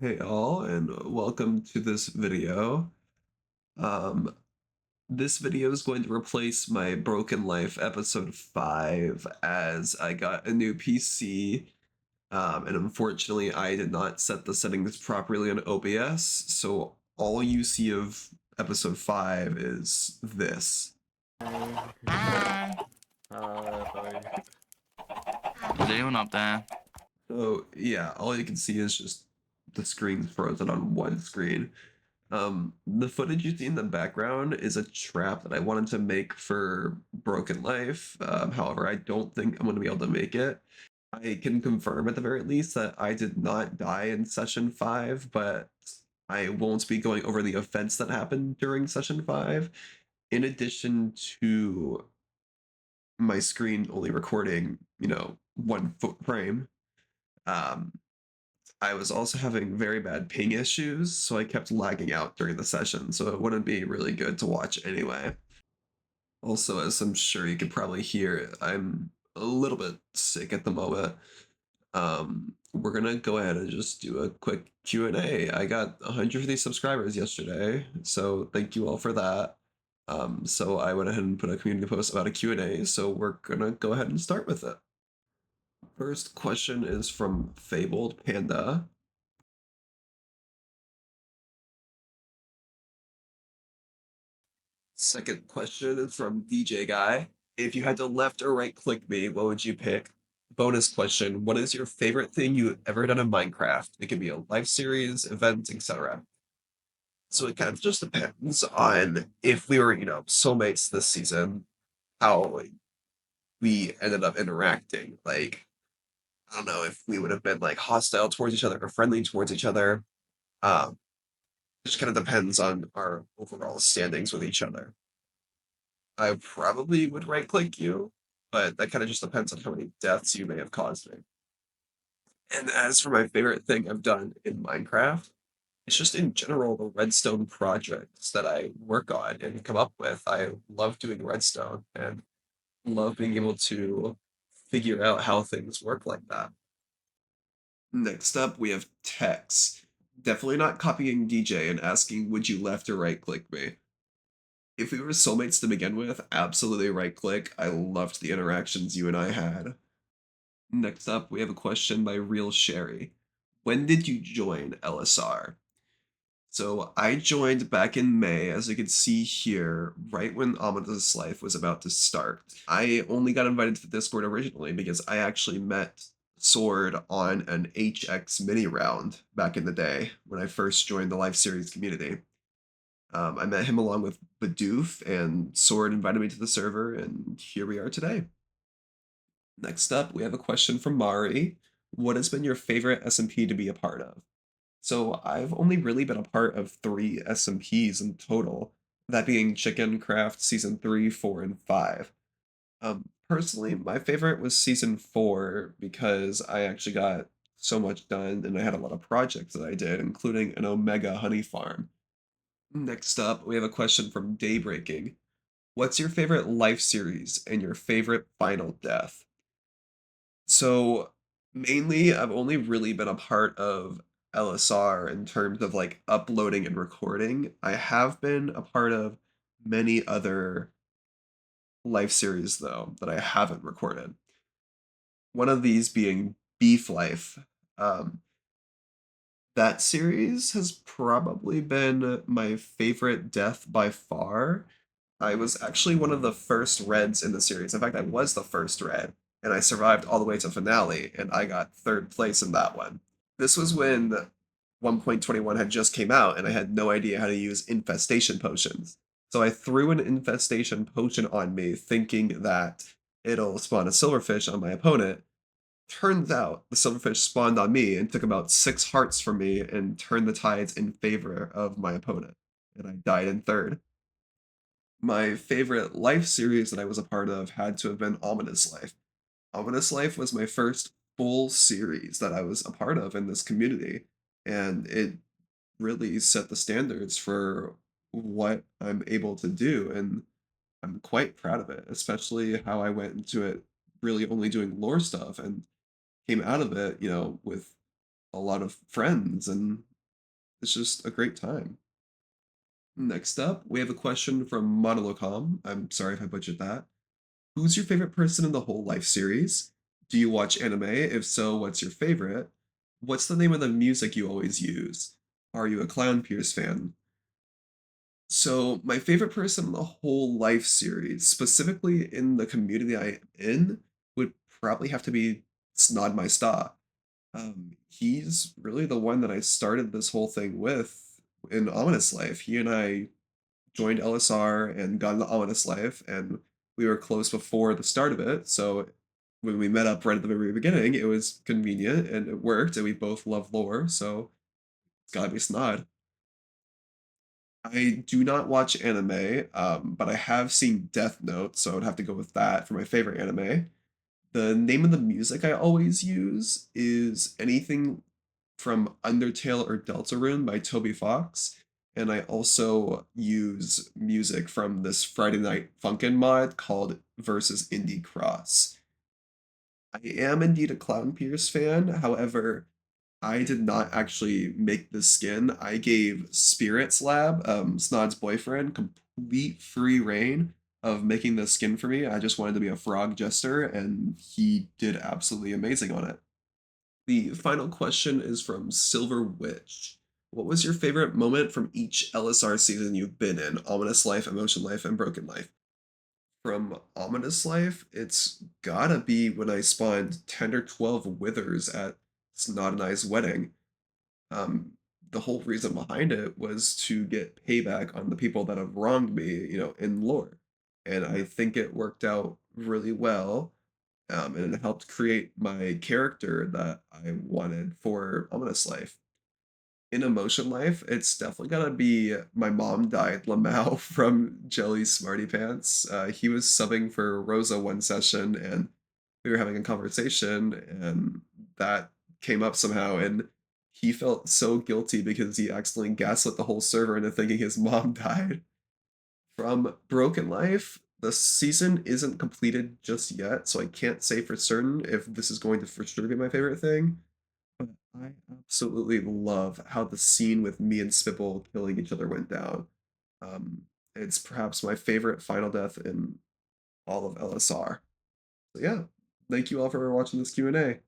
Hey all, and welcome to this video. Um, this video is going to replace my Broken Life episode 5 as I got a new PC, and unfortunately I did not set the settings properly on OBS, so all you see of episode 5 is this. Hi. Hi. Is anyone up there? So yeah, all you can see is just the screen's frozen on one screen. The footage you see in the background is a trap that I wanted to make for Broken Life. However, I don't think I'm going to be able to make it. I can confirm at the very least that I did not die in session 5, but I won't be going over the events that happened during session 5, in addition to my screen only recording, 1 foot frame. Um, I was also having very bad ping issues, so I kept lagging out during the session, so it wouldn't be really good to watch anyway. Also, as I'm sure you could probably hear, I'm a little bit sick at the moment. We're gonna go ahead and just do a quick Q&A. I got 150 subscribers yesterday, so thank you all for that. So I went ahead and put a community post about a Q&A, so we're gonna go ahead and start with it. First question is from Fabled Panda. Second question is from DJ Guy. If you had to left or right click me, what would you pick? Bonus question. What is your favorite thing you've ever done in Minecraft? It could be a live series, event, etc. So it kind of just depends on if we were, soulmates this season, how we ended up interacting. Like, I don't know if we would have been like hostile towards each other or friendly towards each other. Um, it just kind of depends on our overall standings with each other. I probably would right click you, but that kind of just depends on how many deaths you may have caused me. And as for my favorite thing I've done in Minecraft, it's just in general the redstone projects that I work on and come up with. I love doing redstone and love being able to figure out how things work like that. Next up, we have Tex. Definitely not copying DJ and asking, would you left or right click me? If we were soulmates to begin with, absolutely right click. I loved the interactions you and I had. Next up, we have a question by Real Sherry. When did you join LSR? So I joined back in May, as you can see here, right when Ominous Life was about to start. I only got invited to the Discord originally because I actually met Sword on an HX mini round back in the day when I first joined the live series community. I met him along with Bidoof, and Sword invited me to the server, and here we are today. Next up, we have a question from Mari. What has been your favorite SMP to be a part of? So I've only really been a part of 3 SMPs in total, that being Chicken Craft Season 3, 4, and 5. Personally, my favorite was Season 4 because I actually got so much done and I had a lot of projects that I did, including an Omega honey farm. Next up, we have a question from Daybreaking. What's your favorite life series and your favorite final death? So mainly, I've only really been a part of LSR in terms of like uploading and recording. I have been a part of many other life series though that I haven't recorded. One of these being Beef Life. Um, that series has probably been my favorite death by far. I was actually one of the first Reds in the series. In fact, I was the first Red, and I survived all the way to finale, and I got third place in that one. This was when 1.21 had just came out, and I had no idea how to use infestation potions. So I threw an infestation potion on me, thinking that it'll spawn a silverfish on my opponent. Turns out the silverfish spawned on me and took about 6 hearts from me and turned the tides in favor of my opponent. And I died in third. My favorite life series that I was a part of had to have been Ominous Life. Ominous Life was my first full series that I was a part of in this community, and it really set the standards for what I'm able to do, and I'm quite proud of it, especially how I went into it really only doing lore stuff and came out of it, with a lot of friends and it's just a great time. Next up, we have a question from Monolocom. I'm sorry if I butchered that. Who's your favorite person in the whole Life series? Do you watch anime? If so, what's your favorite? What's the name of the music you always use? Are you a Clown Pierce fan? So, my favorite person in the whole Life series, specifically in the community I'm in, would probably have to be Snod My Star. He's really the one that I started this whole thing with in Ominous Life. He and I joined LSR and got into Ominous Life, and we were close before the start of it. So when we met up right at the very beginning, it was convenient and it worked, and we both love lore, so it's gotta be Snod. I do not watch anime, but I have seen Death Note, so I'd have to go with that for my favorite anime. The name of the music I always use is anything from Undertale or Deltarune by Toby Fox. And I also use music from this Friday Night Funkin' mod called Versus Indie Cross. I am indeed a Clown Pierce fan. However, I did not actually make the skin. I gave Spirits Lab, Snod's boyfriend, complete free reign of making the skin for me. I just wanted to be a frog jester, and he did absolutely amazing on it. The final question is from Silver Witch. What was your favorite moment from each LSR season you've been in? Ominous Life, Emotion Life, and Broken Life. From Ominous Life, it's gotta be when I spawned 10 or 12 withers at Snot and I's wedding. Um, the whole reason behind it was to get payback on the people that have wronged me, in lore. And I think it worked out really well. And it helped create my character that I wanted for Ominous Life. In Emotion Life, it's definitely gonna be my mom died Lamau from Jelly Smarty Pants. He was subbing for Rosa one session, and we were having a conversation, and that came up somehow, and he felt so guilty because he accidentally gaslit the whole server into thinking his mom died. From Broken Life, the season isn't completed just yet, so I can't say for certain if this is going to for sure be my favorite thing. But I absolutely love how the scene with me and Spibble killing each other went down. Um, it's perhaps my favorite final death in all of LSR. So yeah, thank you all for watching this Q&A.